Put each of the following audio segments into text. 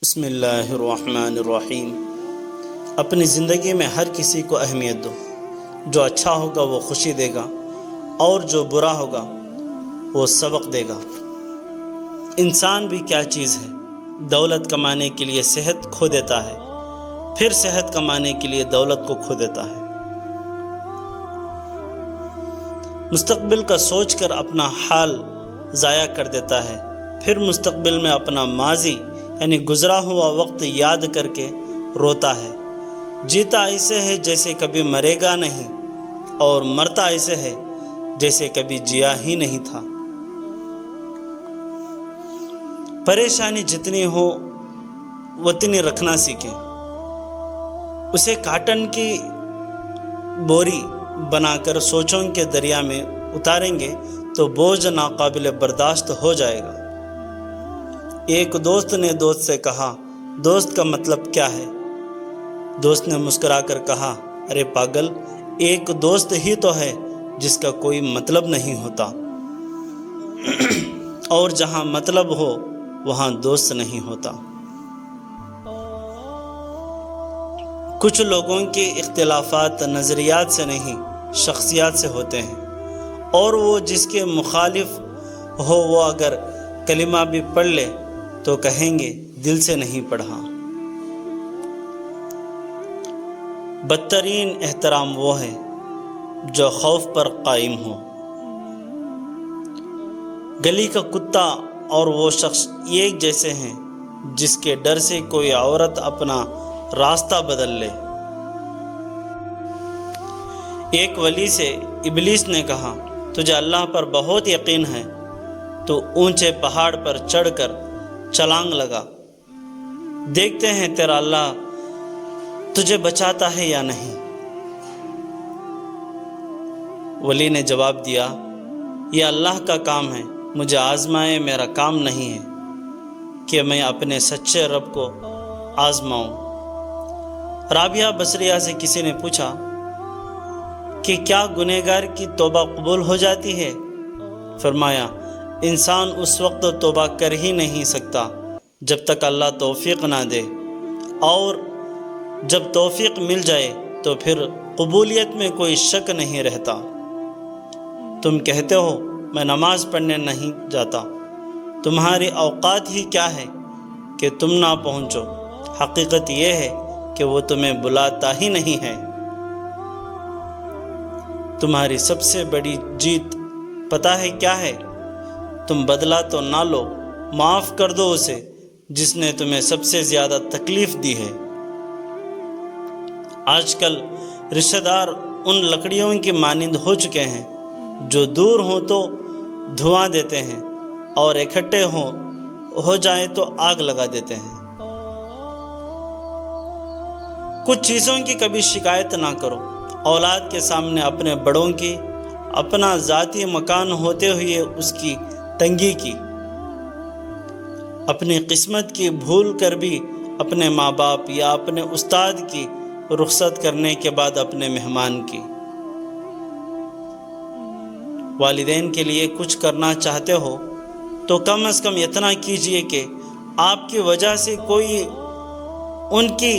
بسم اللہ الرحمن الرحیم۔ اپنی زندگی میں ہر کسی کو اہمیت دو۔ جو اچھا ہوگا وہ خوشی دے گا، اور جو برا ہوگا وہ سبق دے گا۔ انسان بھی کیا چیز ہے، دولت کمانے کے لیے صحت کھو دیتا ہے، پھر صحت کمانے کے لیے دولت کو کھو دیتا ہے۔ مستقبل کا سوچ کر اپنا حال ضائع کر دیتا ہے، پھر مستقبل میں اپنا ماضی یعنی گزرا ہوا وقت یاد کر کے روتا ہے۔ جیتا ایسے ہے جیسے کبھی مرے گا نہیں، اور مرتا ایسے ہے جیسے کبھی جیا ہی نہیں تھا۔ پریشانی جتنی ہو اتنی رکھنا سیکھیں۔ اسے کاٹن کی بوری بنا کر سوچوں کے دریا میں اتاریں گے تو بوجھ ناقابل برداشت ہو جائے گا۔ ایک دوست نے دوست سے کہا، دوست کا مطلب کیا ہے؟ دوست نے مسکرا کر کہا، ارے پاگل، ایک دوست ہی تو ہے جس کا کوئی مطلب نہیں ہوتا، اور جہاں مطلب ہو وہاں دوست نہیں ہوتا۔ کچھ لوگوں کے اختلافات نظریات سے نہیں، شخصیات سے ہوتے ہیں، اور وہ جس کے مخالف ہو وہ اگر کلمہ بھی پڑھ لے تو کہیں گے دل سے نہیں پڑھا۔ بدترین احترام وہ ہے جو خوف پر قائم ہو۔ گلی کا کتا اور وہ شخص ایک جیسے ہیں جس کے ڈر سے کوئی عورت اپنا راستہ بدل لے۔ ایک ولی سے ابلیس نے کہا، تجھے اللہ پر بہت یقین ہے، تو اونچے پہاڑ پر چڑھ کر چھلانگ لگا، دیکھتے ہیں تیرا اللہ تجھے بچاتا ہے یا نہیں۔ ولی نے جواب دیا، یہ اللہ کا کام ہے، مجھے آزمائے، میرا کام نہیں ہے کہ میں اپنے سچے رب کو آزماؤں۔ رابعہ بصریہ سے کسی نے پوچھا کہ کیا گنہگار کی توبہ قبول ہو جاتی ہے؟ فرمایا، انسان اس وقت توبہ کر ہی نہیں سکتا جب تک اللہ توفیق نہ دے، اور جب توفیق مل جائے تو پھر قبولیت میں کوئی شک نہیں رہتا۔ تم کہتے ہو میں نماز پڑھنے نہیں جاتا، تمہاری اوقات ہی کیا ہے کہ تم نہ پہنچو؟ حقیقت یہ ہے کہ وہ تمہیں بلاتا ہی نہیں ہے۔ تمہاری سب سے بڑی جیت پتہ ہے کیا ہے؟ تم بدلہ تو نہ لو، معاف کر دو اسے جس نے تمہیں سب سے زیادہ تکلیف دی ہے۔ آج کل رشتہ دار ان لکڑیوں کی مانند ہو چکے ہیں جو دور ہوں تو دھواں دیتے ہیں، اور اکٹھے ہو جائیں تو آگ لگا دیتے ہیں۔ کچھ چیزوں کی کبھی شکایت نہ کرو۔ اولاد کے سامنے اپنے بڑوں کی، اپنا ذاتی مکان ہوتے ہوئے اس کی تنگی کی، اپنی قسمت کی بھول کر بھی اپنے ماں باپ یا اپنے استاد کی رخصت کرنے کے بعد اپنے مہمان کی۔ والدین کے لیے کچھ کرنا چاہتے ہو تو کم از کم اتنا کیجئے کہ آپ کی وجہ سے کوئی ان کی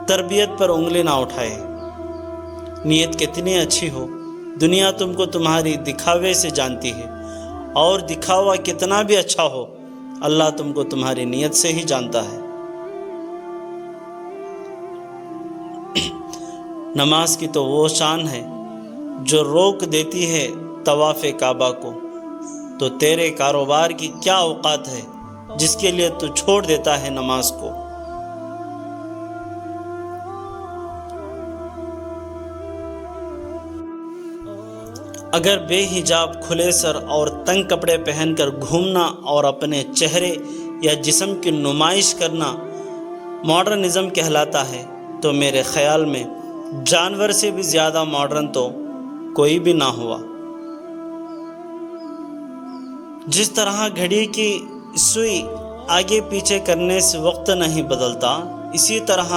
تربیت پر انگلی نہ اٹھائے۔ نیت کتنی اچھی ہو، دنیا تم کو تمہاری دکھاوے سے جانتی ہے، اور دکھاوا کتنا بھی اچھا ہو، اللہ تم کو تمہاری نیت سے ہی جانتا ہے۔ نماز کی تو وہ شان ہے جو روک دیتی ہے طواف کعبہ کو، تو تیرے کاروبار کی کیا اوقات ہے جس کے لیے تو چھوڑ دیتا ہے نماز کو۔ اگر بے حجاب کھلے سر اور تنگ کپڑے پہن کر گھومنا اور اپنے چہرے یا جسم کی نمائش کرنا ماڈرنزم کہلاتا ہے تو میرے خیال میں جانور سے بھی زیادہ ماڈرن تو کوئی بھی نہ ہوا۔ جس طرح گھڑی کی سوئی آگے پیچھے کرنے سے وقت نہیں بدلتا، اسی طرح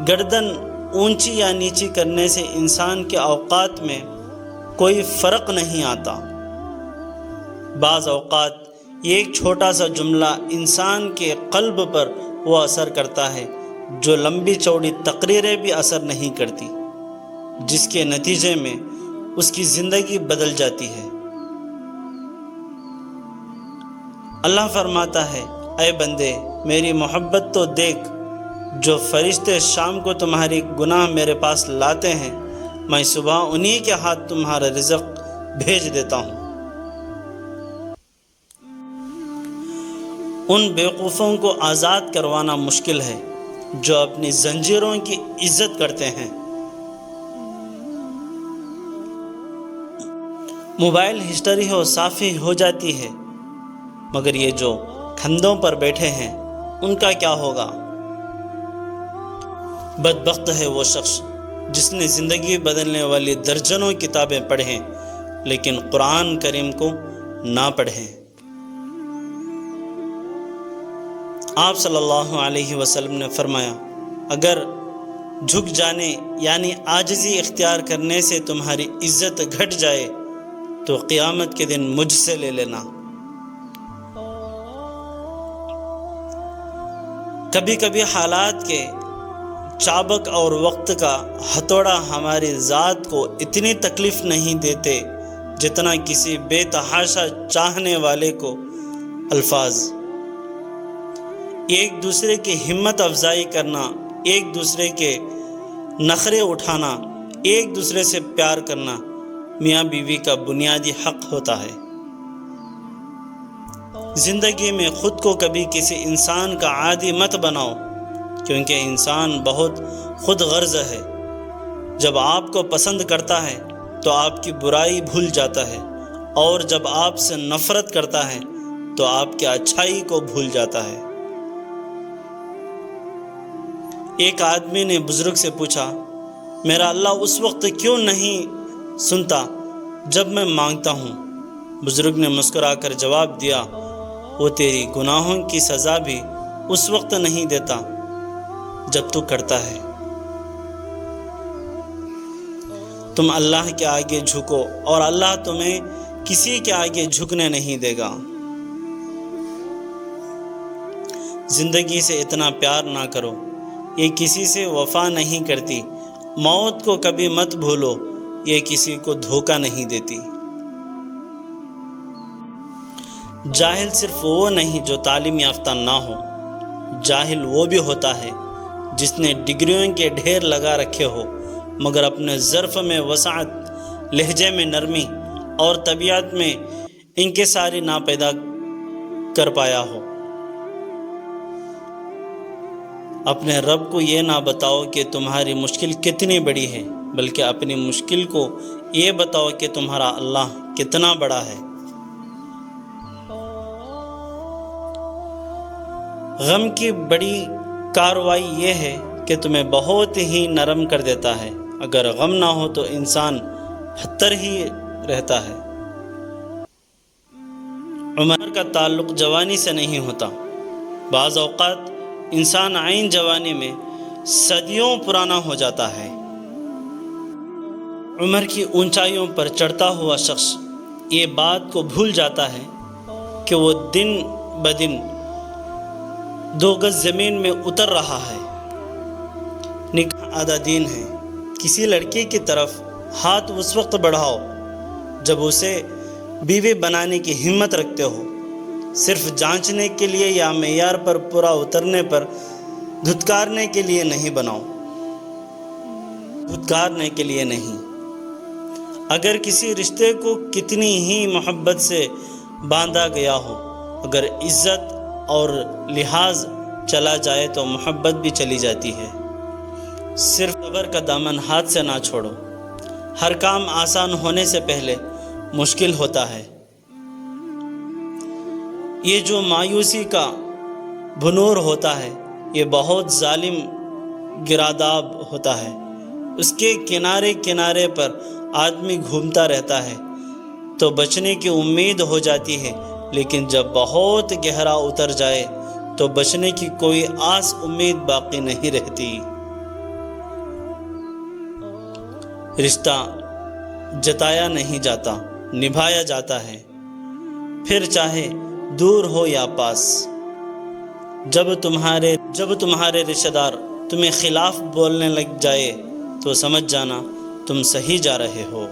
گردن اونچی یا نیچی کرنے سے انسان کے اوقات میں کوئی فرق نہیں آتا۔ بعض اوقات یہ ایک چھوٹا سا جملہ انسان کے قلب پر وہ اثر کرتا ہے جو لمبی چوڑی تقریریں بھی اثر نہیں کرتی، جس کے نتیجے میں اس کی زندگی بدل جاتی ہے۔ اللہ فرماتا ہے، اے بندے میری محبت تو دیکھ، جو فرشتے شام کو تمہاری گناہ میرے پاس لاتے ہیں، میں صبح انہی کے ہاتھ تمہارا رزق بھیج دیتا ہوں۔ ان بیوقوفوں کو آزاد کروانا مشکل ہے جو اپنی زنجیروں کی عزت کرتے ہیں۔ موبائل ہسٹری صافی ہو جاتی ہے، مگر یہ جو کندھوں پر بیٹھے ہیں ان کا کیا ہوگا؟ بدبخت ہے وہ شخص جس نے زندگی بدلنے والی درجنوں کتابیں پڑھیں لیکن قرآن کریم کو نہ پڑھیں۔ آپ صلی اللہ علیہ وسلم نے فرمایا، اگر جھک جانے یعنی عاجزی اختیار کرنے سے تمہاری عزت گھٹ جائے تو قیامت کے دن مجھ سے لے لینا۔ کبھی کبھی حالات کے چابک اور وقت کا ہتھوڑا ہماری ذات کو اتنی تکلیف نہیں دیتے جتنا کسی بے تحاشا چاہنے والے کو الفاظ۔ ایک دوسرے کی ہمت افزائی کرنا، ایک دوسرے کے نخرے اٹھانا، ایک دوسرے سے پیار کرنا میاں بیوی کا بنیادی حق ہوتا ہے۔ زندگی میں خود کو کبھی کسی انسان کا عادی مت بناؤ، کیونکہ انسان بہت خود غرض ہے۔ جب آپ کو پسند کرتا ہے تو آپ کی برائی بھول جاتا ہے، اور جب آپ سے نفرت کرتا ہے تو آپ کی اچھائی کو بھول جاتا ہے۔ ایک آدمی نے بزرگ سے پوچھا، میرا اللہ اس وقت کیوں نہیں سنتا جب میں مانگتا ہوں؟ بزرگ نے مسکرا کر جواب دیا، وہ تیری گناہوں کی سزا بھی اس وقت نہیں دیتا جب تو کرتا ہے۔ تم اللہ کے آگے جھکو اور اللہ تمہیں کسی کے آگے جھکنے نہیں دے گا۔ زندگی سے اتنا پیار نہ کرو، یہ کسی سے وفا نہیں کرتی۔ موت کو کبھی مت بھولو، یہ کسی کو دھوکہ نہیں دیتی۔ جاہل صرف وہ نہیں جو تعلیم یافتہ نہ ہو، جاہل وہ بھی ہوتا ہے جس نے ڈگریوں کے ڈھیر لگا رکھے ہو مگر اپنے ظرف میں وسعت، لہجے میں نرمی اور طبیعت میں انکساری نہ پیدا کر پایا ہو۔ اپنے رب کو یہ نہ بتاؤ کہ تمہاری مشکل کتنی بڑی ہے، بلکہ اپنی مشکل کو یہ بتاؤ کہ تمہارا اللہ کتنا بڑا ہے۔ غم کی بڑی کارروائی یہ ہے کہ تمہیں بہت ہی نرم کر دیتا ہے۔ اگر غم نہ ہو تو انسان پتھر ہی رہتا ہے۔ عمر کا تعلق جوانی سے نہیں ہوتا۔ بعض اوقات انسان عین جوانی میں صدیوں پرانا ہو جاتا ہے۔ عمر کی اونچائیوں پر چڑھتا ہوا شخص یہ بات کو بھول جاتا ہے کہ وہ دن بدن 2 گز زمین میں اتر رہا ہے۔ نکاح آدھا دین ہے۔ کسی لڑکی کی طرف ہاتھ اس وقت بڑھاؤ جب اسے بیوی بنانے کی ہمت رکھتے ہو، صرف جانچنے کے لیے یا معیار پر پورا اترنے پر دھتکارنے کے لیے نہیں بناؤ، دھتکارنے کے لیے نہیں۔ اگر کسی رشتے کو کتنی ہی محبت سے باندھا گیا ہو، اگر عزت اور لحاظ چلا جائے تو محبت بھی چلی جاتی ہے۔ صرف صبر کا دامن ہاتھ سے نہ چھوڑو۔ ہر کام آسان ہونے سے پہلے مشکل ہوتا ہے۔ یہ جو مایوسی کا بھنور ہوتا ہے یہ بہت ظالم گراداب ہوتا ہے۔ اس کے کنارے کنارے پر آدمی گھومتا رہتا ہے تو بچنے کی امید ہو جاتی ہے، لیکن جب بہت گہرا اتر جائے تو بچنے کی کوئی آس امید باقی نہیں رہتی۔ رشتہ جتایا نہیں جاتا، نبھایا جاتا ہے۔ پھر چاہے دور ہو یا پاس، جب تمہارے رشتہ دار تمہیں خلاف بولنے لگ جائے تو سمجھ جانا تم صحیح جا رہے ہو۔